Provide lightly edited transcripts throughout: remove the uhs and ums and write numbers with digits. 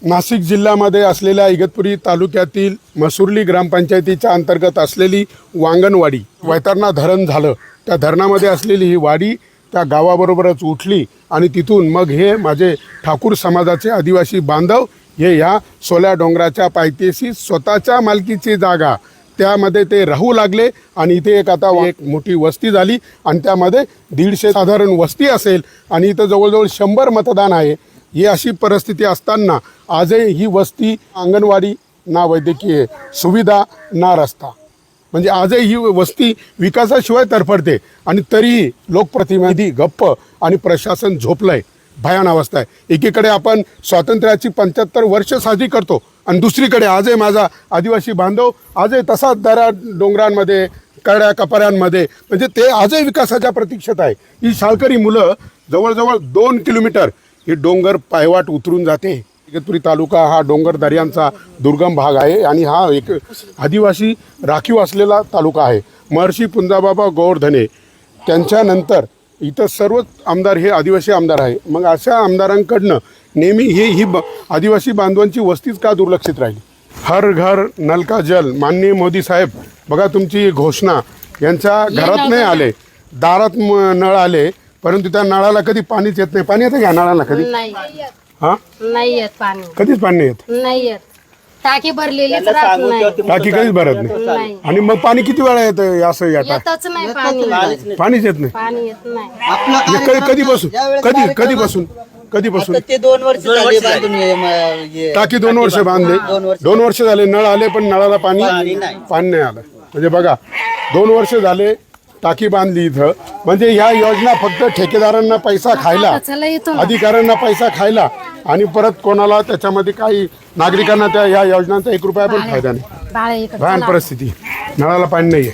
नाशिक जिल्ह्यामध्ये असलेल्या इगतपुरी तालुक्यातील मसुर्ली ग्रामपंचायतीच्या अंतर्गत असलेली वांगणवाडी वैतरणा धरण झालं. त्या धरणामध्ये असलेली ही वाडी त्या गावाबरोबरच उठली आणि तिथून मग हे माझे ठाकूर समाजाचे आदिवासी बांधव हे या सोल्या डोंगराच्या पायथ्याशी स्वतःच्या मालकीची जागा त्यामध्ये ते राहू लागले आणि इथे आता एक मोठी वस्ती झाली आणि त्यामध्ये 150 साधारण वस्ती असेल आणि इथं जवळजवळ 100 मतदान आहे. ही अशी परिस्थिती असताना आजही ही वस्ती अंगणवाडी ना वैद्यकीय सुविधा ना रस्ता म्हणजे आजही ही वस्ती विकासाशिवाय तरफडते आणि तरीही लोकप्रतिनिधी गप्प आणि प्रशासन झोपलंय. भयान अवस्था आहे. एकीकडे आपण स्वातंत्र्याची 75 वर्ष साजरी करतो आणि दुसरीकडे आजही माझा आदिवासी बांधव आजही तसाच दऱ्या डोंगरांमध्ये कड्या कपाऱ्यांमध्ये म्हणजे ते आजही विकासाच्या प्रतीक्षेत आहे. ही शाळकरी मुलं जवळजवळ 2 किलोमीटर ही डोंगर पायवाट उतरून जाते. इगतपुरी तालुका हा डोंगर दऱ्यांचा दुर्गम भाग आहे आणि हा एक आदिवासी राखीव असलेला तालुका आहे. महर्षी पुंजाबाबा गोवर्धने त्यांच्यानंतर इथं सर्वच आमदार हे आदिवासी आमदार आहे. मग अशा आमदारांकडनं नेहमी ही आदिवासी बांधवांची वस्तीच का दुर्लक्षित राहिली. हर घर नल का जल माननीय मोदी साहेब बघा तुमची घोषणा यांच्या घरात नाही आले दारात नळ आले परंतु त्या नळाला कधी पाणीच येत नाही. पाणी येतं का नळाला कधी? हा नाही येत पाणी, कधीच पाणी नाही येत. नाही येत. टाकी भरलेलीच राहत नाही, टाकी कधीच भरत नाही. आणि मग पाणी किती वेळा येतं असं येतच नाही पाणी, पाणीच येत नाही. पाणी येत नाही. कधीपासून ते 2 वर्ष झाले बांधून ये. टाकी 2 वर्ष बांधले 2 वर्ष झाले नळ आले पण नळाला पाणी नाही आलं. म्हणजे बघा 2 वर्ष झाले टाकी बांधली इथं म्हणजे ह्या योजना फक्त ठेकेदारांना पैसा खायला अधिकाऱ्यांना पैसा खायला आणि परत कोणाला त्याच्यामध्ये काही नागरिकांना त्या या योजनांचा 1 रुपया पण फायदा नाही. भयान परिस्थिती. नळाला पाणी नाहीये.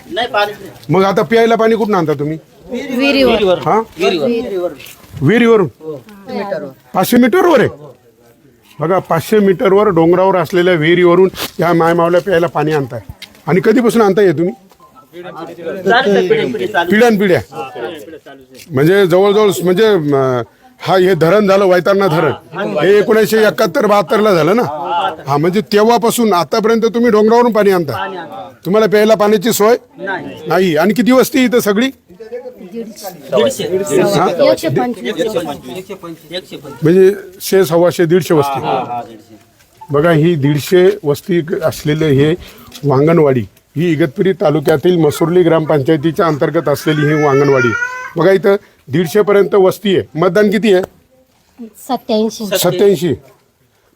मग आता प्यायला पाणी कुठून आणता तुम्ही? हा विहिरीवरून 500 मीटरवर आहे. बघा 500 मीटरवर डोंगरावर असलेल्या विहिरीवरून या मायमावल्या प्यायला पाणी आणताय. आणि कधीपासून आणताय तुम्ही? पिढ्यानपिढ्या म्हणजे जवळजवळ म्हणजे हा हे धरण झालं वैतरणा धरण हे 1971-72 झालं ना. हा म्हणजे तेव्हापासून आतापर्यंत तुम्ही डोंगरावरून पाणी आणता. तुम्हाला प्यायला पाण्याची सोय नाही. आणि किती वस्ती इथं सगळी? म्हणजे 100, 125, 150 वस्ती. बघा ही 150 वस्ती असलेले हे वांगणवाडी ही इगतपुरी तालुक्यातील मसुर्ली ग्रामपंचायतीच्या अंतर्गत असलेली ही वांगणवाडी. बघा इथं 150 पर्यंत वस्ती आहे. मतदान किती आहे? 87.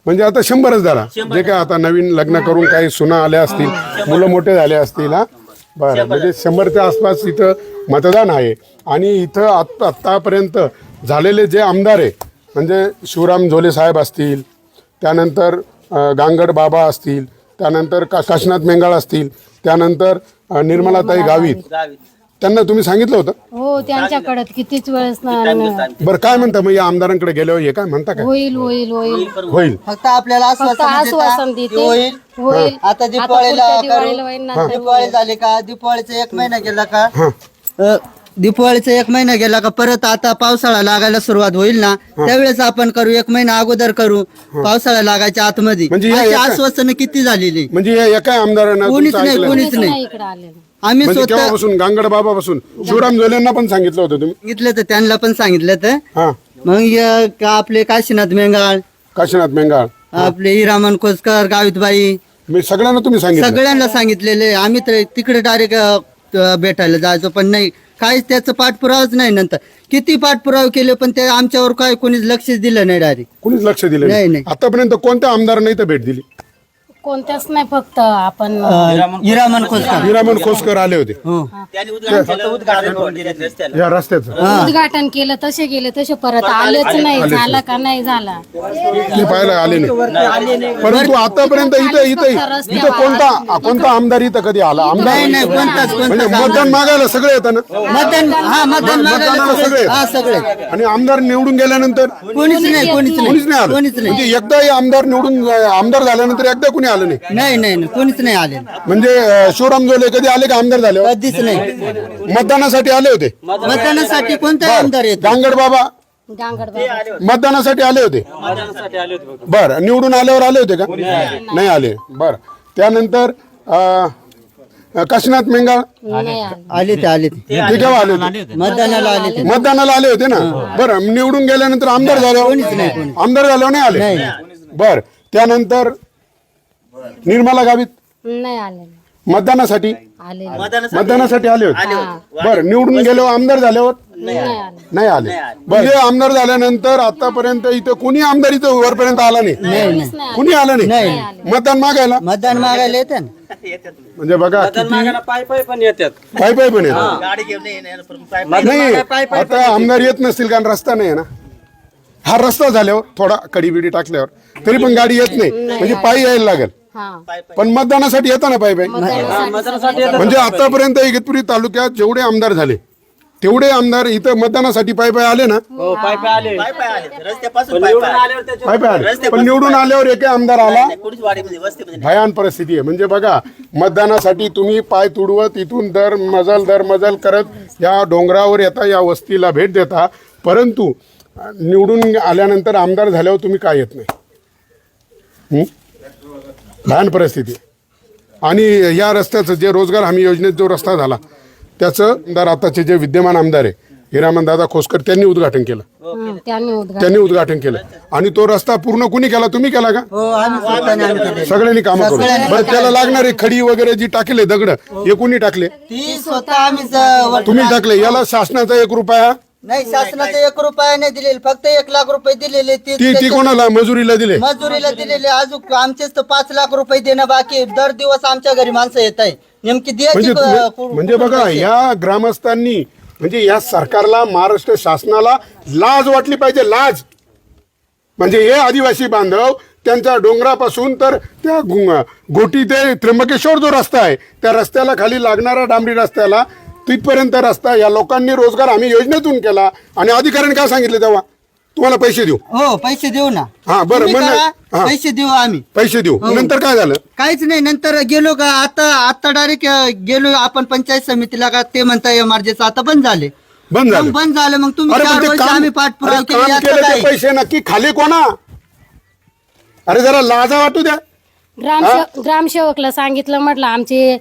म्हणजे आता 100च झाला. जे काय आता नवीन लग्न करून काही सुना आल्या असतील मुलं मोठे झाले असतील. हा बरं म्हणजे 100च्या आसपास इथं मतदान आहे. आणि इथं आत्तापर्यंत झालेले जे आमदार आहे म्हणजे शिवराम झोले साहेब असतील त्यानंतर गांगड बाबा असतील त्यानंतर काशीनाथ मेंगाळ असतील त्यानंतर निर्मलाताई गावित त्यांना तुम्ही सांगितलं होतं? हो त्यांच्याकडे कितीच वेळेस बरं काय म्हणता मग या आमदारांकडे गेल्यावर हे काय म्हणता? काय होईल होईल होईल होईल फक्त आपल्याला आश्वासन देते होईल. होईल. आता दिवाळीला दिवाळीला दिवाळी झाली का दिवाळीचा 1 महिना गेला का दिवाळीचा 1 महिना गेला का परत आता पावसाळा लागायला सुरुवात होईल ना त्यावेळेस आपण करू. 1 महिना अगोदर करू पावसाळा लागायच्या आतमध्ये. म्हणजे आश्वासन किती झालेली म्हणजे या एका आमदारांना कोणीच नाही. इकडे आलेलं आम्ही म्हणजे स्वतः केव्हापासून? गांगड बाबापासून शिवराम झोलेंना पण सांगितलं होतं तुम्ही? सांगितलं तर त्यांना पण सांगितलं तर हा मग आपले काशीनाथ मेंगाळ काशीनाथ मेंगाळ आपले हिरामन खोसकर गावितबाई मी सगळ्यांना तुम्ही सांगितलं? सगळ्यांना सांगितलेले. आम्ही तर तिकडे डायरेक्ट भेटायला जायचो पण नाही काहीच त्याचं पाठपुरावाच नाही. नंतर किती पाठपुरावे केले पण ते आमच्यावर काय कोणीच लक्षच दिलं नाही. डायरेक्ट कोणीच लक्ष दिलं नाही. आतापर्यंत कोणत्या आमदारांना इथं भेट दिली? कोणत्याच नाही. फक्त आपण हिरामन खोसकर हिरामन खोसकर आले होते या रस्त्याचं. उद्घाटन केलं तसे गेले तसे परत आलेच नाही. झाला का नाही झाला ते पाहायला आले नाही. परंतु आतापर्यंत इथं कोणता आमदार इथं कधी आला? आमदार नाही कोणताच म्हणजे मतदान मागायला सगळे येतात ना? मतदान सगळे आणि आमदार निवडून गेल्यानंतर कोणीच नाही आलं. म्हणजे एकदाही आमदार निवडून आमदार झाल्यानंतर एकदा कोणी आलं नाही. कोणीच नाही आले. म्हणजे शिवराम झोले कधी आले का आमदार झाले? कधीच नाही. मतदानासाठी आले होते. मतदानासाठी कोणता आमदार येतो? गांगड बाबा गांगड बाबा मतदानासाठी आले होते बर निवडून आल्यावर आले होते का नाही आले बर त्यानंतर काशीनाथ मेंगाळ नाही आले. आले ते ते केव्हा आले होते मतदानाला आले ते मतदानाला आले होते ना बरं निवडून गेल्यानंतर आमदार झाल्यावर नाही आले बर त्यानंतर निर्मला गावित नाही आले मतदानासाठी आले मतदानासाठी आले होते बर निवडून गेल्यावर आमदार झाल्यावर नाही आले नाही आले म्हणजे आमदार झाल्यानंतर आतापर्यंत इथं कोणी आमदार इथं वरपर्यंत आला नाही कुणी आलं नाही मतदान मागायला मतदान मागायला येते ना म्हणजे बघा किती पाय पण येतात पाय पण येतात नाही आता आमदार येत नसतील कारण रस्ता नाही आहे ना हा रस्ता झाल्यावर थोडा कडी टाकल्यावर तरी पण गाडी येत नाही म्हणजे पायी यायला लागेल हा पण मतदानासाठी येता ना पायी म्हणजे आतापर्यंत इगतपुरी तालुक्यात जेवढे आमदार झाले तेवढे आमदार इथं मतदानासाठी पायी आले ना पाय आले पायी आले पण निवडून आल्यावर एक आमदार आला भयान परिस्थिती आहे म्हणजे बघा मतदानासाठी तुम्ही पाय तुडवत इथून दर मजल करत या डोंगरावर येता या वस्तीला भेट देता परंतु निवडून आल्यानंतर आमदार झाल्यावर तुम्ही काय येत नाही भयान परिस्थिती आणि या रस्त्याचं जे रोजगार हमी योजनेत जो रस्ता झाला त्याचं आमदार आताचे जे विद्यमान आमदार आहे हिरामन दादा खोसकर त्यांनी उद्घाटन केलं त्यांनी उद्घाटन केलं आणि तो रस्ता पूर्ण कुणी केला तुम्ही केला का हो आम्ही स्वतःने आम्ही केले. सगळ्यांनी कामं करून बरं त्याला लागणारे खडी वगैरे जी टाकले दगड हे कुणी टाकले ती स्वतः आम्ही तुम्ही टाकले याला शासनाचा 1 रुपया नाही शासनाचे 1 रुपया नाही दिलेले फक्त 1 लाख रुपये दिलेले ती कोणाला मजुरीला दिले मजुरीला दिलेले अजून आमचेच तर 5 लाख रुपये देणं बाकी आहे. दर दिवस आमच्या घरी माणसं येत आहे नेमकी द्यायची म्हणजे बघा या ग्रामस्थांनी म्हणजे या सरकारला महाराष्ट्र शासनाला लाज वाटली पाहिजे लाज म्हणजे हे आदिवासी बांधव त्यांच्या डोंगरापासून तर त्या घोटी ते त्र्यंबकेश्वर जो रस्ता आहे त्या रस्त्याला खाली लागणारा डांबरी रस्त्याला तिथपर्यंत रस्ता या लोकांनी रोजगार आम्ही योजनेतून केला आणि अधिकाऱ्यांनी काय सांगितलं तेव्हा तुम्हाला पैसे देऊ हो पैसे देऊ ना हा बरं तुम्ही म्हणलं करा, हा पैसे देऊ आम्ही पैसे देऊ नंतर काय झालं काहीच नाही नंतर गेलो का आता डायरेक्ट गेलो आपण पंचायत समितीला का ते म्हणता एमआरजेचं आता बंद झाले बंद झालं मग बंद झालं मग तुम्ही अरे 4 पण ते वर्ष काम आम्ही पाठपुरावा अरे केली काम आता केले ते काय? पैसे नक्की खाले कोणा अरे जरा लाजा वाटू द्या ग्रामसेवकला सांगितलं म्हटलं आमचे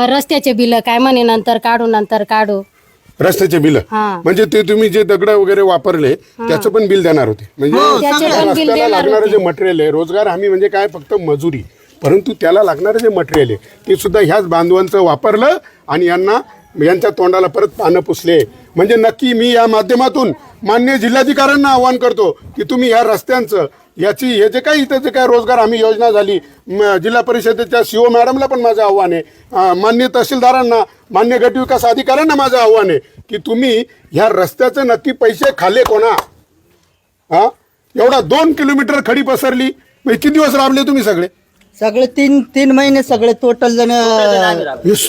रस्त्याचे बिल काय म्हणे नंतर काढू रस्त्याचे बिल हा. म्हणजे ते तुम्ही जे दगड वगैरे वापरले त्याचं पण बिल देणार होते म्हणजे त्याचे पण बिल रस्त्याला देणार लागणारं होते. जे मटेरियल आहे रोजगार हमी म्हणजे काय फक्त मजुरी परंतु त्याला लागणारं जे मटेरियल आहे ते सुद्धा ह्याच बांधवांचं वापरलं आणि यांच्या तोंडाला परत पानं पुसले म्हणजे नक्की मी या माध्यमातून माननीय जिल्हाधिकाऱ्यांना आवाहन करतो की तुम्ही ह्या रस्त्यांचं हे जे काही इथं जे काय रोजगार हमी योजना झाली जिल्हा परिषदेच्या सीओ मॅडमला पण माझं आव्हान आहे माननीय तहसीलदारांना मान्य गट विकास अधिकाऱ्यांना माझं आव्हान आहे की तुम्ही ह्या रस्त्याचे नक्की पैसे खाल्ले कोणा हा एवढा 2 किलोमीटर खडी पसरली म्हणजे किती दिवस राबले तुम्ही सगळे सगळे 3 महिने सगळे टोटल जण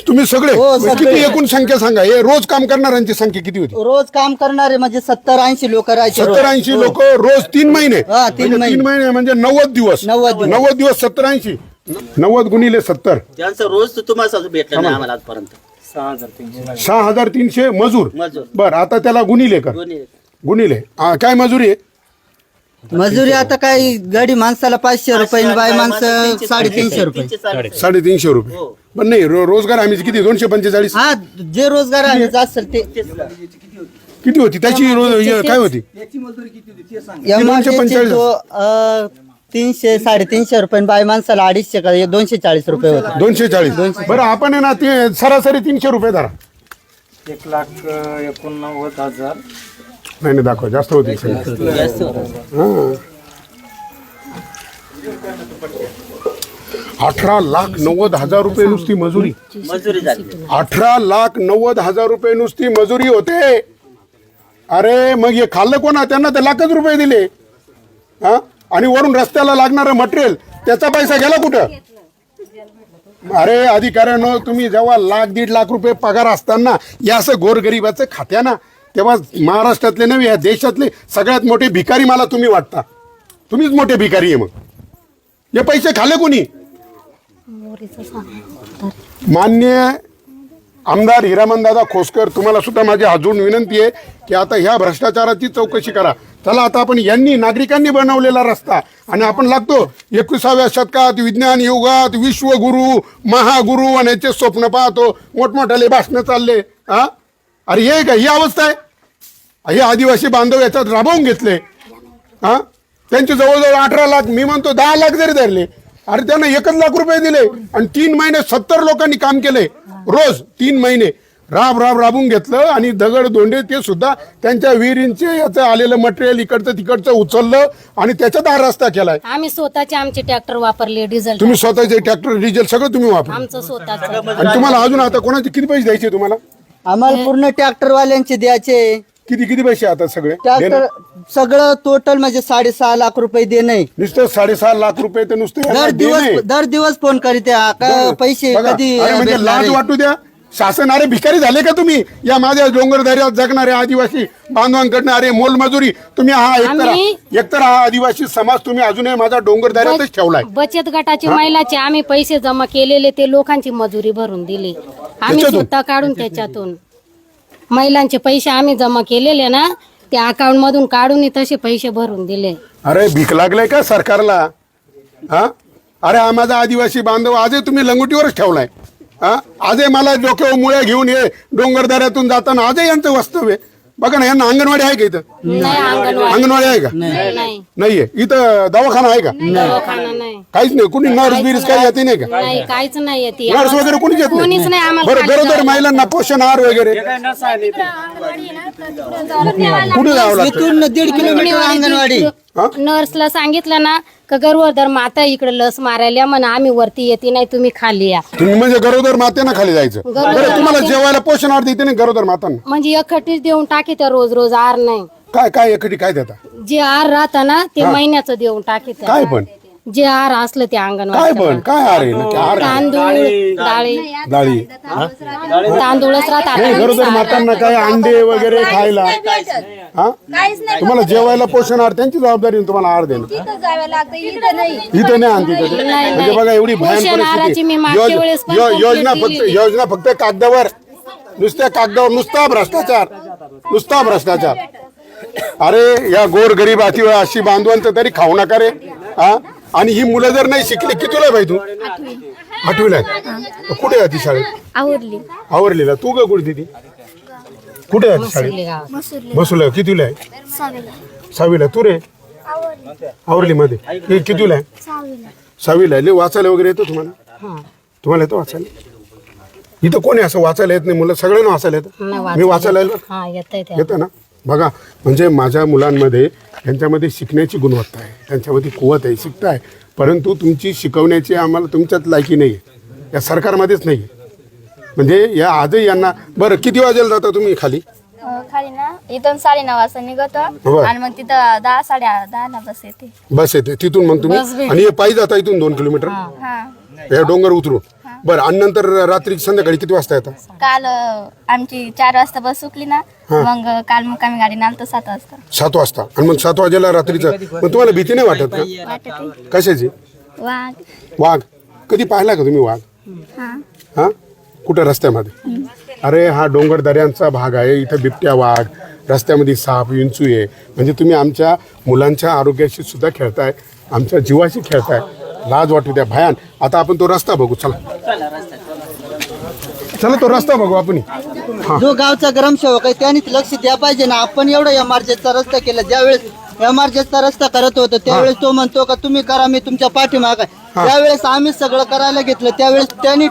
तुम्ही सगळे हो, म्हणजे सगळे. किती एकूण संख्या सांगा हे रोज काम करणाऱ्यांची संख्या किती होती रोज काम करणारे म्हणजे 70-80 लोक राहायचे रोज. 70-80 लोक रोज 3 महिने हा, 3 म्हणजे 3 महिने म्हणजे 90 दिवस 90 दिवस 70-80 90 गुणिले 70 त्यांचं रोज तुम्हाला भेटलं नाही आम्हाला आजपर्यंत 6,300 मजूर मजूर. बर आता त्याला गुणिले का गुणिले काय मजुरी आहे मजुरी आता काय गाडी माणसाला 500 रुपये आणि बाय माणसं 350 रुपये 350 रुपये पण नाही रोजगार आम्ही किती 245 हा जे रोजगार आहे असेल ते किती होती त्याची काय होती एमआरजेचे 300 350 रुपये बाय माणसाला 250 का 240 रुपये होते 240 बरं आपण आहे ना ते सरासरी 300 रुपये धरा 1,89,000 नाही दाखवा जास्त होती हां 18,90,000 रुपये नुसती मजुरी मजुरी झाली 18,90,000 रुपये नुसती मजुरी होते अरे मग हे खाल्लं कोणा त्यांना ते लाखच रुपये दिले हा आणि वरून रस्त्याला लागणारं मटेरियल त्याचा पैसा गेला कुठं अरे अधिकाऱ्यांनो तुम्ही जेव्हा 1,00,000-1.5 लाख रुपये पगार असताना या असं गोरगरिबाचं खात्या ना तेव्हा महाराष्ट्रातले नव्हे या देशातले सगळ्यात मोठे भिकारी मला तुम्ही वाटता तुम्हीच मोठे भिकारी आहे मग हे पैसे खाल्ले कोणी मान्य आमदार हिरामनदादा खोसकर, तुम्हाला सुद्धा माझी अजून विनंती आहे की आता ह्या भ्रष्टाचाराची चौकशी करा. चला आता आपण नागरिकांनी बनवलेला रस्ता आणि आपण लागतो 21व्या शतकात, विज्ञान युगात विश्वगुरु महागुरु आणि याचे स्वप्न पाहतो, मोठमोठाले भाषणं चालले. हा, अरे हे का ही अवस्था आहे? हे आदिवासी बांधव याच्यात राबवून घेतले. हा, त्यांचे जवळजवळ 18 लाख, मी म्हणतो 10 लाख जरी धरले, अरे त्यांना 1 लाख रुपये दिले आणि 3 महिने 70 लोकांनी काम केले. रोज 3 महिने राबून घेतलं आणि दगड दोंडे ते सुद्धा त्यांच्या विहिरींचे याचं आलेलं मटेरियल इकडचं तिकडचं उचललं आणि त्याच्यात हा रस्ता केलाय. आम्ही स्वतःचे आमचे ट्रॅक्टर वापरले, डिझेल तुम्ही स्वतःचे ट्रॅक्टर डिझेल सगळं तुम्ही वापरा आमचं स्वतःच. आणि तुम्हाला अजून आता कोणाचे किती पैसे द्यायचे तुम्हाला? आम्हाला पूर्ण ट्रॅक्टरवाल्यांचे द्यायचे. किती पैसे आता सगळे ट्रॅक्टर सगळं टोटल म्हणजे 6.5 लाख रुपये देणे. नुसतं 6.5 लाख रुपये तर नुसते यांना देणे. दर दिवस फोन करीत आहे. का पैसे बघा, कधी अरे म्हणजे भेटणार लाज आहे? वाटू द्या. शासन, अरे भिकारी झाले का तुम्ही? या माझ्या डोंगरदऱ्यात जगणारे आदिवासी बांधवांकडनं अरे मोलमजुरी तुम्ही एकतर हा आदिवासी समाज तुम्ही अजूनही माझा डोंगरदऱ्यातच ठेवलाय. बचत गटाचे महिलाचे आम्ही पैसे जमा केलेले ते लोकांची मजुरी भरून दिली आम्ही स्वतः काढून. त्याच्यातून महिलांचे पैसे आम्ही जमा केलेले ना, ते अकाउंट मधून काढून तसे पैसे भरून दिले. अरे भीक लागलाय का सरकारला? हा, अरे हा माझा आदिवासी बांधव आजही तुम्ही लंगोटीवरच ठेवलाय. हा, आजही मला डोक्यावर मुळ्या घेऊन ये डोंगरदऱ्यातून जाताना आजही यांचं वास्तव्य. बघा ना, यांना अंगणवाडी आहे का इथं? नाही अंगणवाडी अंगणवाडी आहे का? नाही, नाहीये. इथं दवाखाना आहे का? दवाखाना नाही, काहीच नाही. कुणी नर्स बिर्स काही येते नाही का? नाही काहीच नाही येते. नर्स वगैरे कोणीच येत कोणीच नाही आम्हाला. बरं, गरोदर महिलांना पोषण आहार वगैरे कुठे जावं लागतं? इथून 1.5 किलोमीटर अंगणवाडी. नर्सला सांगितलं ना का गरोदर माता इकडे लस मारायला म्हणा, आम्ही वरती येते नाही, तुम्ही खाली या. तुम्ही म्हणजे गरोदर मातेना खाली जायचं. बरं, तुम्हाला जेवायला पोषण आहार देते नाही गरोदर मातांना? म्हणजे एकखटीच देऊन टाकी त्या रोज आहार नाही. काय एकटी काय देता? जे आहार राहता ना ते महिन्याचं देऊन टाकी. काय पण जे आहार असलं ते अंगणवाडी काय आहार आहे नक्की? आहार तांदूळ डाळी डाळी तांदूळच राहतात. गरोदर मातांना काय अंडे वगैरे खायला? हा, तुम्हाला जेवायला पोषण आहार त्यांची जबाबदारी आहे तुम्हाला आहार देणं. इथं नाही आणते कधी. म्हणजे बघा एवढी भयान आहाराची मी मागच्या वेळेस पण परिस्थिती. योजना फक्त कागदावर, नुसत्या कागदावर, नुसता भ्रष्टाचार. अरे या गोर गरीब अशी बांधवांचं तरी खाऊ नका रे. हा, आणि ही मुलं जर नाही शिकली, कितीला आहे भाई तू? 8वीला आहे. कुठे आहे ती शाळेत? आवरलीला. तू का कुठे ती? कुठे आहे ती शाळेत? बसुला. कितीला आहे? 6वीला. तू रे? आवरली मध्ये. हे कितीला आहे? 6वीला आहे. वाचायला वगैरे येतो तुम्हाला? तुम्हाला येतो वाचायला? इथं कोणी असं वाचायला येत नाही? मुलं सगळ्यांना वाचायला येतं. मी वाचायला येतं ना. बघा, म्हणजे माझ्या मुलांमध्ये त्यांच्यामध्ये शिकण्याची गुणवत्ता आहे, त्यांच्यामध्ये कुवत आहे, शिकताय. परंतु तुमची शिकवण्याची आम्हाला तुमच्यात लायकी नाही आहे, या सरकारमध्येच नाही आहे. म्हणजे या आजही यांना. बरं, किती वाजेला जाता तुम्ही खाली? खाली ना इथून 9:30 वाजता निघतो आणि मग तिथं 10, 10:30 ला बस येते. तिथून मग तुम्ही आणि हे पायी जाता इथून 2 किलोमीटर या डोंगर उतरून. बरं, आणि नंतर रात्री संध्याकाळी किती वाजता येतात? काल आमची 4 वाजता बस सुटली ना, मग काल मुक्कामी गाडी आलतो 7 वाजता. 7 वाजता. आणि मग 7 वाजेला रात्रीचं. मग तुम्हाला भीती नाही वाटत का? कशाची? वाघ. कधी पाहिला का तुम्ही वाघ? हा, कुठं? रस्त्यामध्ये. अरे हा डोंगर दऱ्यांचा भाग आहे, इथं बिबट्या, वाघ, रस्त्यामध्ये साप, विंचू आहे. म्हणजे तुम्ही आमच्या मुलांच्या आरोग्याशी सुद्धा खेळताय, आमच्या जीवाशी खेळताय. लाज वाटू द्या. भयान. आता आपण तो रस्ता बघू. चला तो रस्ता बघू आपण. जो गावचा ग्रामसेवक आहे त्यांनी लक्ष द्या पाहिजे ना. आपण एवढा एमआरजेचा रस्ता केला. ज्यावेळेस एमआरजेचा रस्ता करत होतो त्यावेळेस तो म्हणतो का तुम्ही करा, मी तुमच्या पाठीमाग आहे. त्यावेळेस आम्ही सगळं करायला घेतलं, त्यावेळेस त्यांनी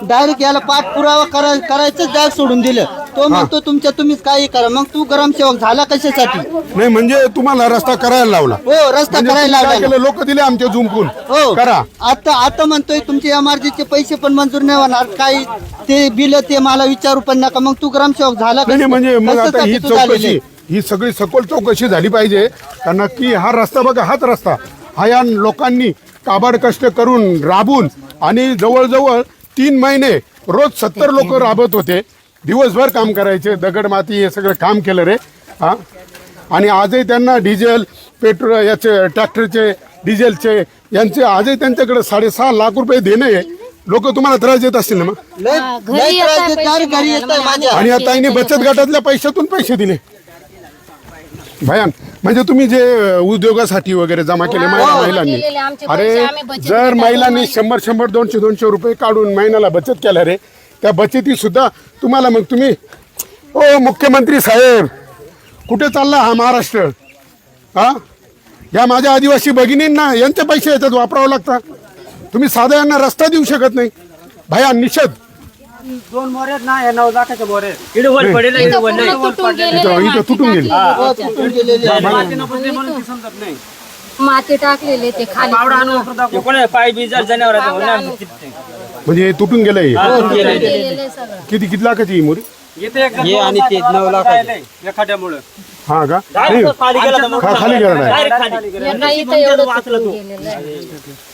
डायरेक्ट याला पाठपुरावा करायचं जाग सोडून दिलं. तो म्हणतो तुम्हीच काही करा. मग तू ग्रामसेवक झाला कशासाठी? नाही म्हणजे तुम्हाला रस्ता करायला लावला. हो, रस्ता करायला लावला. लोक दिले आमच्या झुंपून. हो, करा. आता म्हणतोय तुमचे एमआरजेचे पैसे पण मंजूर नाही होणार, काही ते बिल ते मला विचारू पण नका. मग तू ग्रामसेवक झाला नाही म्हणजे मग आता ही चौकशी, ही सगळी सखोल चौकशी झाली पाहिजे. कारण नक्की हा रस्ता बघा, हाच रस्ता हा या लोकांनी काबाड कष्ट करून राबून आणि जवळजवळ 3 महिने रोज 70 लोक राबत होते, दिवसभर काम करायचे, दगड माती हे सगळं काम केलं रे. हा, आणि आजही त्यांना डिझेल, पेट्रोल, याचे ट्रॅक्टरचे डिझेलचे यांचे आजही त्यांच्याकडे 6.5 लाख रुपये देणे आहे. लोक तुम्हाला त्रास देत असतील ना मग? हा, घरी येतात पैसे घरी येत भरायला. माझ्या आणि आता ताईने बचत गटातल्या पैशातून पैसे दिले भयान. म्हणजे तुम्ही जे उद्योगासाठी वगैरे जमा केले महिलांनी, केलेले आमचे अरे पैसे आम्ही बचत जर गटातून महिलांनी 100 200 रुपये काढून महिन्याला बचत केल्या रे, त्या बचती सुद्धा तुम्हाला मग तुम्ही ओ मुख्यमंत्री साहेब कुठे चालला हा महाराष्ट्र? हा, या माझ्या आदिवासी भगिनींना यांचे पैसे येतात वापरावं लागतात. तुम्ही साधा यांना रस्ता देऊ शकत नाही. भयान निषेध. 2 मोरे ना 9 लाखाचे मोरे इकडे वर पडेल इकडे वर नाही. तुटून गेलेले, इथं माती तुटून गेली. टाकलेली तुटून गेलेली आहे. माती नको ते म्हणून ते समजत नाही. माती टाकलेले ते खाली पावडा आणून कोण पाय बीजर जनावर म्हणजे हे तुटून गेलंय. गेलेले सगळं. किती लाखाची ही मोरी? येते आणि ते 9 लाखाचे एखाद्यामुळे हा का? नाही, खाली गेला तर मोठा खाली गेला नाही. डायरेक्ट खाली एका इथं एवढं तुटून गेलेलं आहे.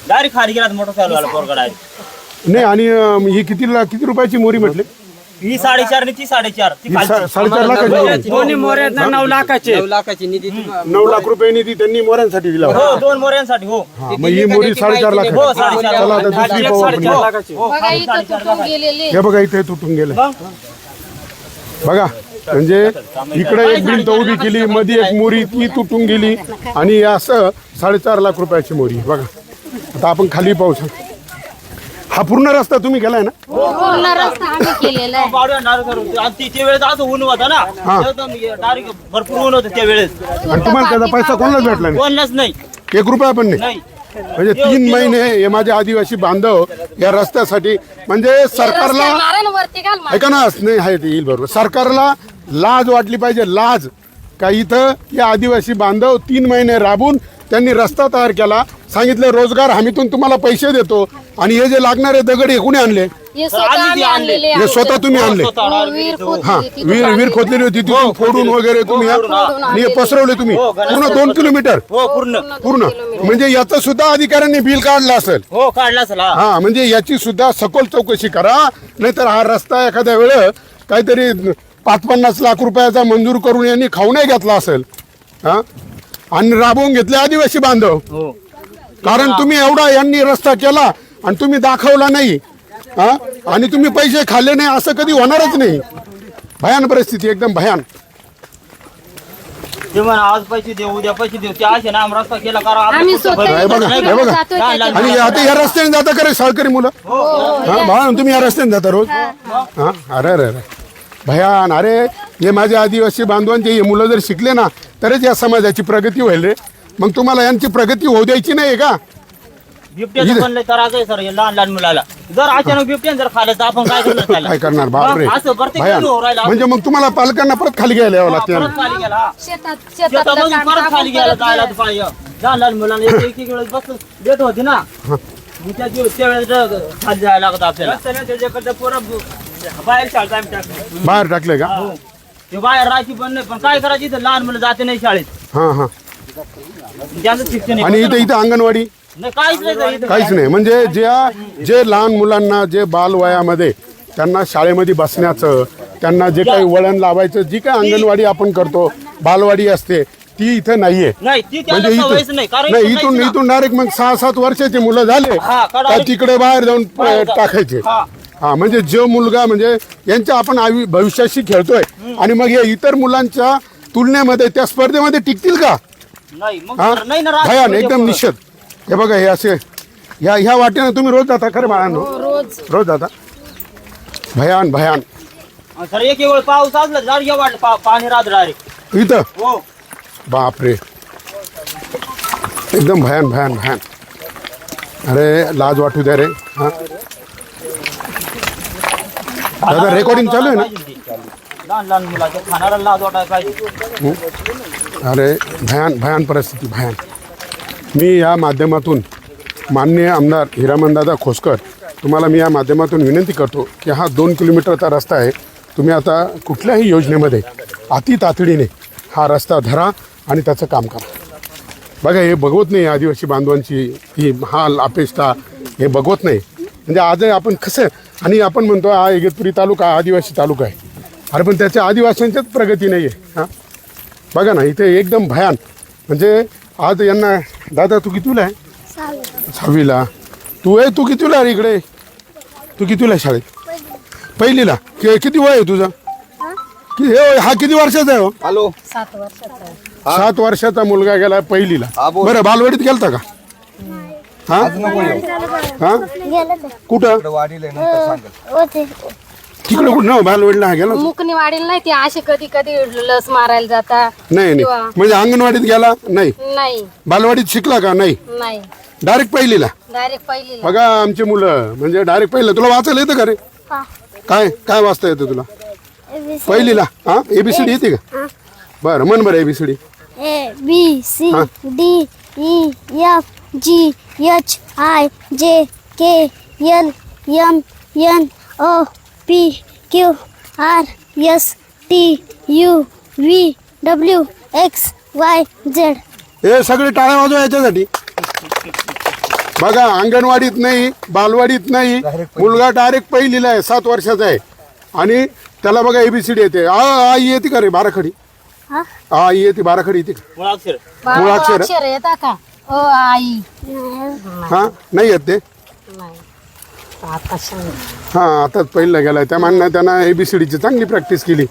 डायरेक्ट खाली गेला मोठा चालू आला पोरगा डायरेक्ट. नाही. आणि ही किती रुपयाची मोरी म्हटली? ही 4.5 आणि ती 4.5 ती खाली. 4.5 लाखाची मोरी. दोन्ही मोरे 9 लाखाचे 9 लाख रुपये निधी त्यांनी मोऱ्यांसाठी दिला होता. हो 2 मोऱ्यांसाठी हो. हा, मग ही मोरी 4.5 लाख. हो 4.5 चला आता दुसरी पाहू आपण. 4.5 लाखाचे बघा इथं तुटून गेलेले. हे बघा इथे तुटून गेलं. बघा म्हणजे इकडे एक भिंत उभी केली, मध्ये एक मोरी ती तुटून गेली आणि असं 4.5 लाख रुपयाची मोरी. बघा आता आपण खाली पाहू शकतो. हा पूर्ण रस्ता तुम्ही केलाय ना? पूर्ण रस्ता आम्ही केलेला आहे. पावड्या नार करून आणि त्या वेळेस असं ऊन होता ना एकदम डायरेक्ट भरपूर ऊन होतं त्या वेळेस. आणि तुम्हाला त्याचा पैसा कोणालाच भेटला नाही? कोणलाच नाही 1 रुपया पण नाही. नाही. म्हणजे 3 महिने हे माझे आदिवासी बांधव या रस्त्यासाठी म्हणजे सरकारला वरती घाल ऐका ना, नाही आहे ते येईल बरोबर. सरकारला लाज वाटली पाहिजे, लाज. का इथं या आदिवासी बांधव 3 महिने राबून त्यांनी रस्ता तयार केला, सांगितलं रोजगार हमीतून तुम्हाला पैसे देतो, आणि हे जे लागणारे दगड हे कुणी आणले? हे स्वतः आम्ही आणलेले हे आहे. स्वतः तुम्ही आणले? वीर हा, खोदली, वीर खोदलेली होती तिथून फोडून वगैरे तुम्ही आणि हे पसरवले तुम्ही पूर्ण 2 किलोमीटर हो पूर्ण पूर्ण. म्हणजे याचं सुद्धा अधिकाऱ्यांनी बिल काढलं असेल. हो काढला चला. हा, म्हणजे याची सुद्धा सखोल चौकशी करा, नाहीतर हा रस्ता एखाद्या वेळ काहीतरी 50 लाख रुपयाचा मंजूर करून यांनी खाऊ नाही घेतला असेल. हा, आणि राबवून घेतले आदिवासी बांधव. कारण तुम्ही एवढा यांनी रस्ता केला आणि तुम्ही दाखवला नाही. हा, आणि तुम्ही पैसे खाल्ले नाही, असं कधी होणारच नाही. भयान परिस्थिती, एकदम भयान. ते म्हणा आज पैसे देऊ उद्या पैसे देऊ ते असे ना आम रस्ता केला करा आम्ही स्वतः हे बघा, हे बघा. जातोय त्याच्यात. आणि आता या रस्त्याने जाता का रे शाळकरी मुलं? हा, बाळा तुम्ही या रस्त्याने जाता रोज? हा, अरे अरे अरे भयान. अरे हे माझे आदिवासी बांधवांचे हे मुलं जर शिकले ना तरच या समाजाची प्रगती होईल रे. मग तुम्हाला यांची प्रगती होऊ द्यायची नाही का? बिबट्याचं बनलं करायचंय सर हे लहान लहान मुलाला. जर अचानक बिबट्याने जर खाल्लं तर आपण काय करणार त्याला? काय करणार बापरे? असं प्रत्येक भयान. जण हो राहिला. म्हणजे मग तुम्हाला पालकांना परत खाली घ्यायला यावं लागते. परत खाली गेला शेतातलं शेतामधून काम परत आपण खाली गेला परत जायला तर पाहिजे. लहान लहान मुलांना एक एक वेळेस बस देत होती ना मग त्यावेळेस खाली जायला लागत आपल्याला. त्याच्याकडे पोरं बाहेर शाळेत आम्ही टाकलं. बाहेर टाकले का? ते बाहेर राहायची पण नाही, पण काय करायची इथं लहान मुलं जाते नाही शाळेत. हा हा. त्यांचं शिक्षण आहे. आणि इथं अंगणवाडी नाही काहीच नाही सर इथं. काहीच नाही. म्हणजे जे लहान मुलांना जे बालवयामध्ये त्यांना शाळेमध्ये बसण्याचं, त्यांना जे काही वळण लावायचं, जी काही अंगणवाडी आपण करतो, बालवाडी असते, ती इथं नाहीये. नाही ती म्हणजे त्यांना सवयच नाही कारण नाही, इथं इथून काहीच इथून डायरेक्ट मग 6-7 वर्षाचे मुलं झाले हा, का का तिकडे बाहेर जाऊन टाकायचे. हा. हा, म्हणजे जो मुलगा म्हणजे यांच्या आपण भविष्याशी खेळतोय आणि मग हे इतर मुलांच्या तुलनेमध्ये त्या स्पर्धेमध्ये टिकतील का? नाही मग हा, सर, नाही ना राहत. भयान, एकदम निषेध. हे बघा हे असे ह्या वाटेनं तुम्ही रोज जाता खरं बाळांनो? रोज जाता. भयान भयान. सर एक वेळ पाऊस असला जर या वाट पाणी राहत डायरेक्ट. इथं हो बापरे एकदम भयान भयान भयान. अरे लाज वाटू द्या रे. हा, दादा रेकॉर्डिंग चालू आहे ना? लहान लहान मुलाच्या खाणारा लाज वाटायला पाहिजे. अरे भयान भयान परिस्थिती भयान. मी या माध्यमातून माननीय आमदार हिरामनदादा खोसकर तुम्हाला मी या माध्यमातून विनंती करतो की हा 2 किलोमीटरचा रस्ता आहे. तुम्ही आता कुठल्याही योजनेमध्ये अति तातडीने हा रस्ता धरा आणि त्याचं काम करा. बघा हे बघवत नाही आदिवासी बांधवांची ही हाल अपेक्षा हे बघवत नाही. म्हणजे आज आपण कसं आणि आपण म्हणतो हा इगतपुरी तालुका आदिवासी तालुका आहे. अरे पण त्याच्या आदिवासींच्याच प्रगती नाही आहे. हां बघा ना इथे एकदम भयान. म्हणजे आज यांना दादा तू कितीला आहे? 6वीला. तू कितीला आहे इकडे? तू कितीला आहे शाळेत? पहिलीला. किती वय आहे तुझं? हा किती वर्षाचा आहे हो? हॅलो 7 वर्षाचा आहे. 7 वर्षाचा मुलगा गेला पहिलीला. बरं बालवाडीत गेलता का? हा हा कुठं? वाढीला नंतर सांगेल. तिकडे कुठं? ना बालवाडीला हा गेला? मुकणी वाढेल नाही ते असे कधी कधी लस मारायला जाता. नाही नाही म्हणजे अंगणवाडीत गेला नाही? नाही बालवाडीत शिकला का? नाही. नाही डायरेक्ट पहिलीला. डायरेक्ट पहिलीला. बघा आमची मुलं म्हणजे डायरेक्ट पहिलं. तुला वाचायला येतं का रे? काय काय वाचता येतं तुला पहिलीला? हा एबीसीडी येते का? बरं म्हण बरं एबीसीडी. ABCDEFGHIJKLMNOPQRSTUVWXYZ. हे सगळे टाळ्या वाजवा याच्यासाठी. बघा अंगणवाडीत नाही, बालवाडीत नाही, मुलगा डायरेक्ट पहिलीला आहे, 7 वर्षाचा आहे आणि त्याला बघा एबीसीडी येते. आई येते का रे? बाराखडी आई येते? बाराखडी येते का? मुळाक्षर मुळाक्षर अक्षर येता का? ओ आई. हा नाही येत ते. नाही आता सांग. हा आताच पहिला गेलाय त्या मानना त्यांना एबीसीडीची चांगली प्रॅक्टिस केली.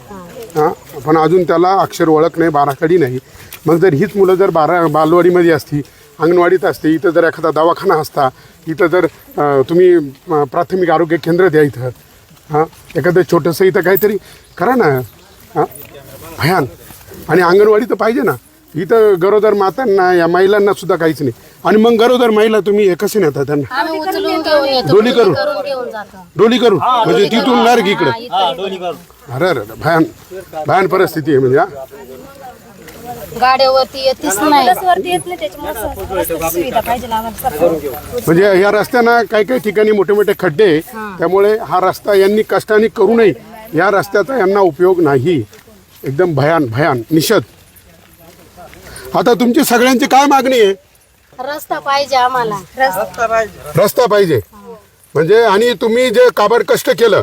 हा पण अजून त्याला अक्षर ओळख नाही, बाराखडी नाही. मग जर हीच मुलं जर बालवाडीमध्ये असती, अंगणवाडीत असते, इथं जर एखादा दवाखाना असता, इथं जर तुम्ही प्राथमिक आरोग्य केंद्र द्या इथं, हां एखादं छोटंसं इथं काहीतरी करा ना. हां भयान. आणि अंगणवाडी तर पाहिजे ना. इथं गरोदर मातांना या महिलांना सुद्धा काहीच नाही. आणि मग गरोदर महिला तुम्ही हे कसे नेता त्यांना? आम्ही उचलून घेऊन येतो. डोली करून? घेऊन जातो. डोली करून म्हणजे तिथून डायरेक्ट इकडे. हा दोन्ही करून. अरे अरे भयान भयान परिस्थिती आहे म्हणजे. हा गाड्यावरती येतीच नाही. म्हणजे या रस्त्याना काही काही ठिकाणी मोठे मोठे खड्डे आहे. त्यामुळे हा रस्ता यांनी कष्टाने करू नये. या रस्त्याचा यांना उपयोग नाही. एकदम भयान भयान निषेध. आता तुमची सगळ्यांची काय मागणी आहे? रस्ता पाहिजे आम्हाला. रस्ता पाहिजे म्हणजे. आणि तुम्ही जे काबाड कष्ट केलं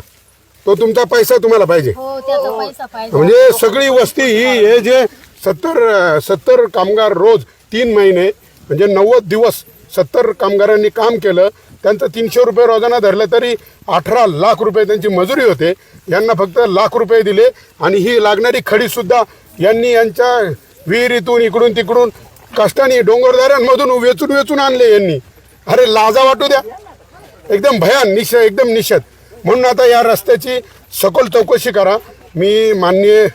तो तुमचा पैसा तुम्हाला पाहिजे. हो त्याचा पैसा पाहिजे. म्हणजे सगळी वस्ती ही हे जे 70 कामगार रोज 3 महिने म्हणजे 90 दिवस 70 कामगारांनी काम केलं. त्यांचं 300 रुपये रोजाना धरलं तरी 18 लाख रुपये त्यांची मजुरी होते. यांना फक्त लाख रुपये दिले. आणि ही लागणारी खडीसुद्धा यांनी यांच्या विहिरीतून इकडून तिकडून कष्टाने डोंगरदऱ्यांमधून वेचून वेचून आणले यांनी. अरे लाजा वाटू द्या. एकदम भयान एकदम निषेध. म्हणून आता या रस्त्याची सखोल चौकशी करा. मी माननीय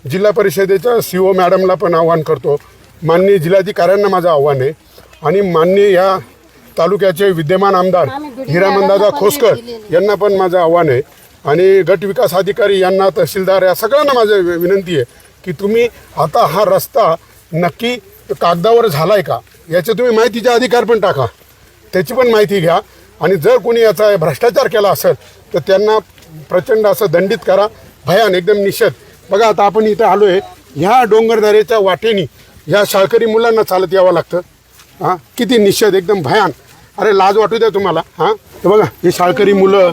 जिल्हा परिषदेच्या CO मॅडमला पण आव्हान करतो. माननीय जिल्हाधिकाऱ्यांना माझं आव्हान आहे. आणि माननीय या तालुक्याचे विद्यमान आमदार हिरामनदादा खोसकर यांना पण माझं आव्हान आहे. आणि गट विकास अधिकारी यांना, तहसीलदार, या सगळ्यांना माझं विनंती आहे की तुम्ही आता हा रस्ता नक्की कागदावर झाला आहे का याची तुम्ही माहितीचा अधिकार पण टाका. त्याची पण माहिती घ्या. आणि जर कोणी याचा भ्रष्टाचार केला असेल तर त्यांना प्रचंड असं दंडित करा. भयान एकदम निषेध. बघा आता आपण इथं आलो आहे. ह्या डोंगरदऱ्याच्या वाटेनी ह्या शाळकरी मुलांना चालत यावं लागतं. हां किती निषेध एकदम भयान. अरे लाज वाटू द्या तुम्हाला. हां तर बघा हे शाळकरी मुलं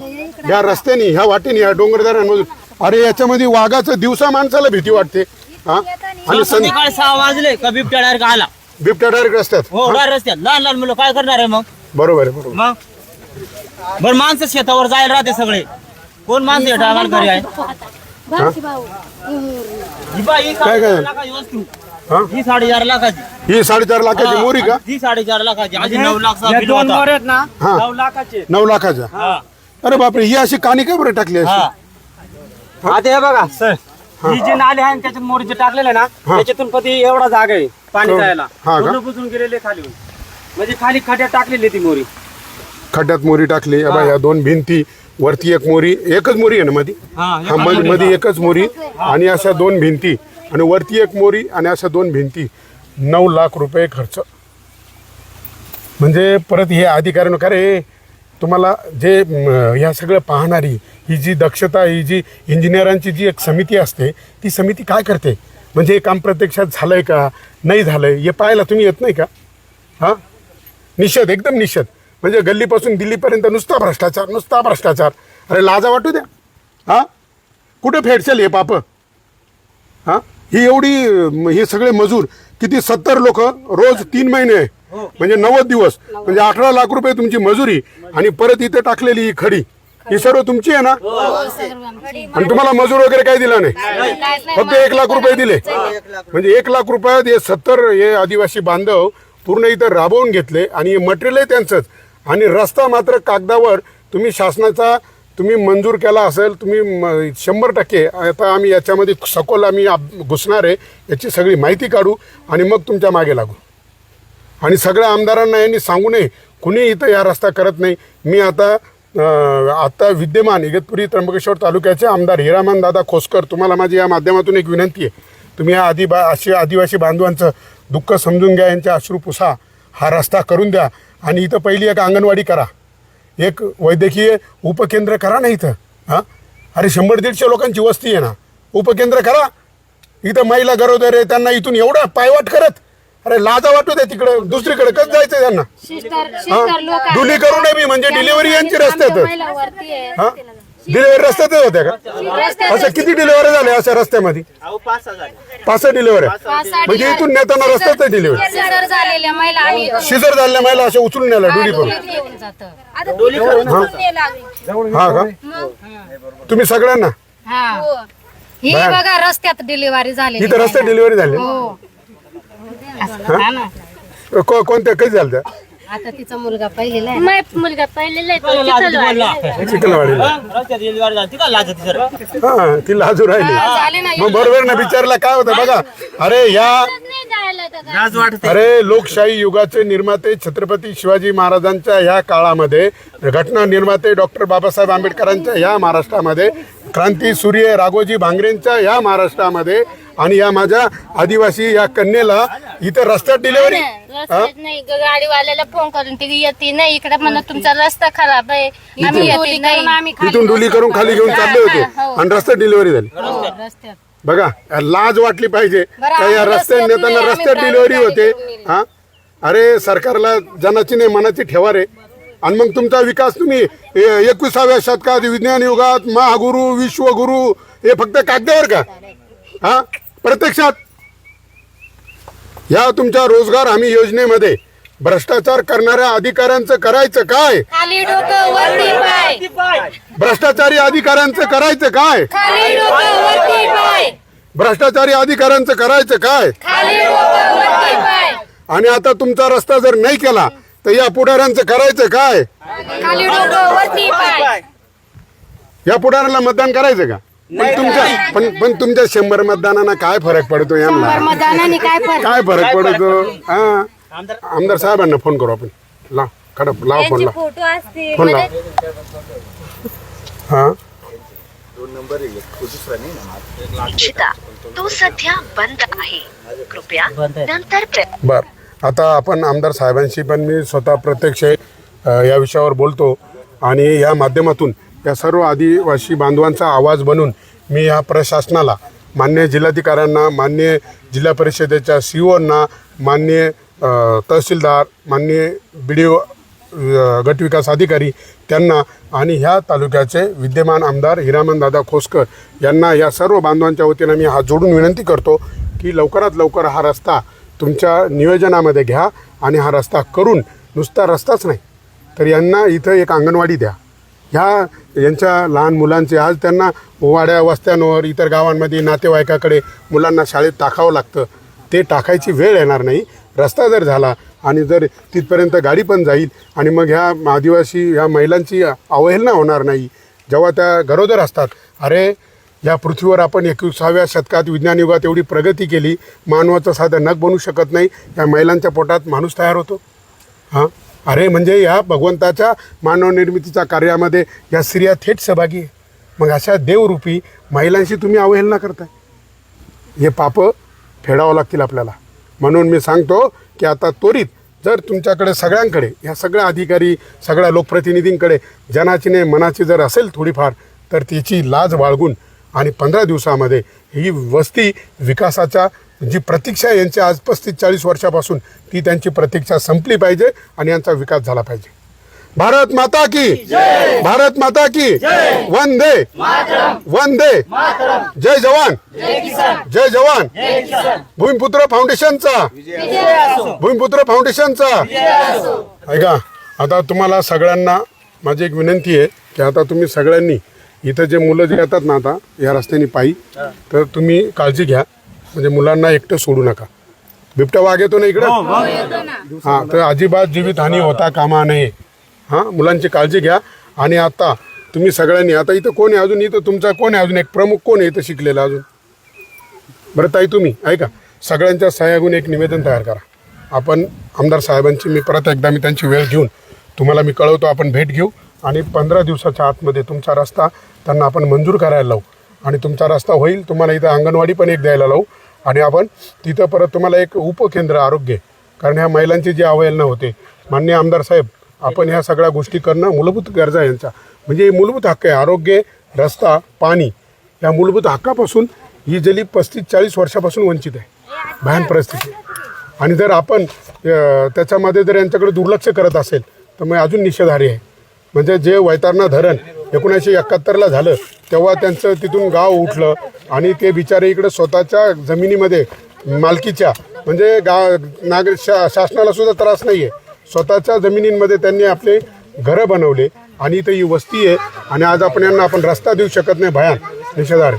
या रस्त्याने ह्या वाटेने ह्या डोंगरदऱ्यांमधून. अरे याच्यामध्ये वाघाचं दिवसा माणसाला भीती वाटते. हां आणि संध्याकाळी 6 वाजले का बिबट्या डायरेक्ट आला. बिबट्या डायरेक्ट रस्त्यात. हो डायरेक्ट रस्त्यात. लहान लहान मुलं काय करणार आहे मग? बरोबर आहे बरोबर. मग बरं माणसं शेतावर जायला राहते सगळे. कोण माणसं या टायमाला घरी आहे? ही बाई ही काय? 4.5 लाखाची वस्तू. हां ही 4.5 लाखाची. ही 4.5 लाखाची मोरी का? ही 4.5 लाखाची. आधी 9 लाख या 2 मोरे आहेत ना हा. 9 लाखाचे. 9 लाखाच्या. हा अरे बापरे ही अशी कानी काय बरं टाकली अशी? हा आता हे बघा सर, ही जी नाली आहे त्याच्यात मोरी जे टाकलेले ना त्याच्यातून पती एवढा जागा आहे पाणी जायला. हा का? पूर्ण बुजून गेलेले खाली. म्हणजे खाली खड्यात टाकलेली ती मोरी. खड्ड्यात मोरी टाकली. या 2 भिंती, वरती एक मोरी, एकच मोरी आहे ना मध्ये? हा मध्ये एकच मोरी आणि अशा 2 भिंती आणि वरती एक मोरी आणि अशा 2 भिंती. 9 लाख रुपये खर्च. म्हणजे परत हे अधिकाऱ्यांना का रे तुम्हाला जे ह्या सगळं पाहणारी ही जी दक्षता, ही जी इंजिनियरांची जी एक समिती असते ती समिती काय करते? म्हणजे हे काम प्रत्यक्षात झालंय का नाही झालंय हे पाहायला तुम्ही येत नाही का? हां निषेध एकदम निषेध. म्हणजे गल्लीपासून दिल्लीपर्यंत नुसता भ्रष्टाचार, नुसता भ्रष्टाचार. अरे लाजा वाटू द्या. हां कुठे फेडसेल हे पाप? हां ही एवढी हे सगळे मजूर किती 70 लोक रोज 3 महिने म्हणजे 90 दिवस म्हणजे 18 लाख रुपये तुमची मजुरी. आणि परत इथे टाकलेली ही खडी. ही सर्व तुमची आहे ना? आणि तुम्हाला मजूर वगैरे काही दिला नाही, फक्त 1 लाख रुपये दिले. म्हणजे 1 लाख रुपयात हे 70 हे आदिवासी बांधव पूर्ण इथं राबवून घेतले आणि हे मटेरियल आहे त्यांचंच. आणि रस्ता मात्र कागदावर तुम्ही शासनाचा तुम्ही मंजूर केला असेल, तुम्ही 100%. आता आम्ही याच्यामध्ये सखोल आम्ही घुसणार आहे, याची सगळी माहिती काढू आणि मग तुमच्या मागे लागू. आणि सगळ्या आमदारांना यांनी सांगू नये कुणी इथं या रस्ता करत नाही. मी आता विद्यमान इगतपुरी त्र्यंबकेश्वर तालुक्याचे आमदार हिरामन दादा खोसकर, तुम्हाला माझी या माध्यमातून एक विनंती आहे. तुम्ही या आदिवासी बांधवांचं दुःख समजून घ्या, यांच्या अश्रू पुसा, हा रस्ता करून द्या. आणि इथं पहिली एक अंगणवाडी करा, एक वैद्यकीय उपकेंद्र करा ना इथं. हां, अरे 100-150 लोकांची वस्ती आहे ना, उपकेंद्र करा. इथं महिला गरोदर आहे, त्यांना इथून एवढं पायवाट करत, अरे लाजा वाटू दे तिकडं, दुसरीकडे कसं जायचं त्यांना? डुली करू नये मी, म्हणजे डिलिव्हरी यांची रस्त्यात. हां, डिलिव्हरी रस्त्यातच होत्या का? असं किती डिलिव्हरी झाल्या अशा रस्त्यामध्ये? 5 डिलिव्हरी, म्हणजे इथून नेताना रस्त्यात डिलिव्हरी. शिजर झालेल्या महिला अशा उचलून नेल्या डुली करून. हा का? तुम्ही सगळ्यांना ही बघा रस्त्यात डिलिव्हरी झाली, इथं रस्त्यात डिलिव्हरी झाली. कोणत्या कधी झाल्या? आता तिचा मुलगा पहिलेला आहे. मुलगा पहिलेला चिखलवाडीला. हा, ती लाजू राहिली. मग बरोबर ना, विचारला काय होतं बघा. अरे लोकशाही युगाचे निर्माते छत्रपती शिवाजी महाराजांच्या ह्या काळामध्ये, घटना निर्माते डॉक्टर बाबासाहेब आंबेडकरांच्या ह्या महाराष्ट्रामध्ये, क्रांती सूर्य राघोजी भांगरेंच्या ह्या महाराष्ट्रामध्ये, आणि या माझ्या आदिवासी या कन्येला इथं रस्त्यात डिलिव्हरी. नाही, गाडीवाल्याला फोन करून ती येते नाही इकडे, म्हणत तुमचा रस्ता खराब आहे, आम्ही येते नाही. इथून डुली करून खाली घेऊन चालले होते आणि रस्त्यात डिलिव्हरी झाली. बघा, लाज वाटली पाहिजे का या रस्त्यात नेताना रस्त्यात डिलिव्हरी होते. हा, अरे सरकारला जनाची नाही मनाची ठेवा रे. आणि मग तुमचा विकास तुम्ही 21व्या शतकात विज्ञान युगात महागुरु विश्वगुरु हे फक्त कागदावर का? हा, प्रत्यक्षात या तुमच्या रोजगार हमी योजनेमध्ये भ्रष्टाचार करणाऱ्या अधिकाऱ्यांचं करायचं काय? खाली डोकं वरती पाय. भ्रष्टाचारी अधिकाऱ्यांचं करायचं काय? खाली डोकं वरती पाय. भ्रष्टाचारी अधिकाऱ्यांचं करायचं काय? खाली डोकं वरती पाय. आणि आता तुमचा रस्ता जर नाही केला तर या पुढाऱ्यांचं करायचं काय? खाली डोकं वरती पाय. या पुढाऱ्याला मतदान करायचं का? पण तुमच्या 100 मतदानांना काय फरक पडतो? यांना मतदानाने काय फरक पडतो? हा, आमदार साहेबांना फोन करू आपण. लाव फोन फोन लाव. हा, तो सध्या बंद आहे, कृपया नंतर बर. आता आपण आमदार साहेबांशी पण मी स्वतः प्रत्यक्ष या विषयावर बोलतो आणि या माध्यमातून या सर्व आदिवासी बांधवांचा आवाज बनून मी या प्रशासनाला, मान्य जिल्हाधिकाऱ्यांना, मान्य जिल्हा परिषदेच्या सीओना, मान्य तहसीलदार, मान्य BDO गटविकास अधिकारी त्यांना आणि ह्या तालुक्याचे विद्यमान आमदार हिरामन दादा खोसकर यांना, या सर्व बांधवांच्या वतीनं मी हात जोडून विनंती करतो की लवकरात लवकर हा रस्ता तुमच्या नियोजनामध्ये घ्या आणि हा रस्ता करून, नुसता रस्ताच नाही तर यांना इथं एक अंगणवाडी द्या. यांच्या लहान मुलांचे आज त्यांना वाड्या वस्त्यांवर इतर गावांमध्ये नातेवाईकाकडे मुलांना शाळेत टाकावं लागतं. ते टाकायची वेळ येणार नाही. रस्ता जर झाला आणि जर तिथपर्यंत गाडी पण जाईल आणि मग ह्या आदिवासी ह्या महिलांची अवहेलना होणार नाही जेव्हा त्या गरोदर असतात. अरे या पृथ्वीवर आपण 21व्या शतकात विज्ञान युगात एवढी प्रगती केली, मानवाचं साधं नख बनू शकत नाही, या महिलांच्या पोटात माणूस तयार होतो. हां, अरे म्हणजे या भगवंताच्या मानवनिर्मितीच्या कार्यामध्ये या स्त्रिया थेट सहभागी आहे. मग अशा देवरूपी महिलांशी तुम्ही अवहेलना करताय. हे पापं फेडावं लागतील आपल्याला. म्हणून मी सांगतो की आता त्वरित जर तुमच्याकडे सगळ्यांकडे, या सगळ्या अधिकारी, सगळ्या लोकप्रतिनिधींकडे जनाची नाही मनाची जर असेल थोडीफार, तर त्याची लाज बाळगून आणि 15 दिवसामध्ये ही वस्ती विकासाच्या जी प्रतीक्षा यांची आज 35-40 वर्षापासून, ती त्यांची प्रतीक्षा संपली पाहिजे आणि यांचा विकास झाला पाहिजे. भारत माता की जय. भारत माता की जय. वंदे वंदे. जय जवान जय जवान. भूमिपुत्र फाउंडेशनचा भूमिपुत्र फाउंडेशनचा. ऐका, आता तुम्हाला सगळ्यांना माझी एक विनंती आहे की आता तुम्ही सगळ्यांनी इथं जे मुलं जे येतात ना आता या रस्त्याने पायी, तर तुम्ही काळजी घ्या, म्हणजे मुलांना एकटं सोडू नका. बिबट्या वाघ येतो ना इकडं, हां, तर अजिबात जीवितहानी होता कामा नये. हां, मुलांची काळजी घ्या. आणि आता तुम्ही सगळ्यांनी, आता इथं कोण आहे अजून, इथं तुमचा कोण आहे अजून एक प्रमुख कोण आहे इथं शिकलेला अजून? बरं ताई, तुम्ही ऐका, सगळ्यांच्या सह्यागून एक निवेदन तयार करा. आपण आमदार साहेबांची मी परत एकदा मी त्यांची वेळ घेऊन तुम्हाला मी कळवतो, आपण भेट घेऊ आणि 15 दिवसाच्या आतमध्ये तुमचा रस्ता त्यांना आपण मंजूर करायला लावू आणि तुमचा रस्ता होईल. तुम्हाला इथं अंगणवाडी पण एक द्यायला लावू आणि आपण तिथं परत तुम्हाला एक उपकेंद्र आरोग्य, कारण ह्या महिलांची जी अवहेलना होते, माननीय आमदार साहेब, आपण ह्या सगळ्या गोष्टी करणं मूलभूत गरजा यांचा, म्हणजे मूलभूत हक्क आहे. आरोग्य, रस्ता, पाणी, या मूलभूत हक्कापासून ही जली 35-40 वर्षापासून वंचित आहे, भयान परिस्थिती. आणि जर आपण त्याच्यामध्ये जर यांच्याकडे दुर्लक्ष करत असेल तर मग अजून निषेधार्ह आहे. म्हणजे जे वैतरणा धरण 1971ला झालं तेव्हा त्यांचं तिथून गाव उठलं आणि ते बिचारे इकडे स्वतःच्या जमिनीमध्ये मालकीच्या, म्हणजे शासनाला सुद्धा त्रास नाही आहे, स्वतःच्या जमिनींमध्ये त्यांनी आपले घरं बनवले आणि इथं ही वस्ती आहे आणि आज आपण यांना आपण रस्ता देऊ शकत नाही, भयान निषेधार्ह.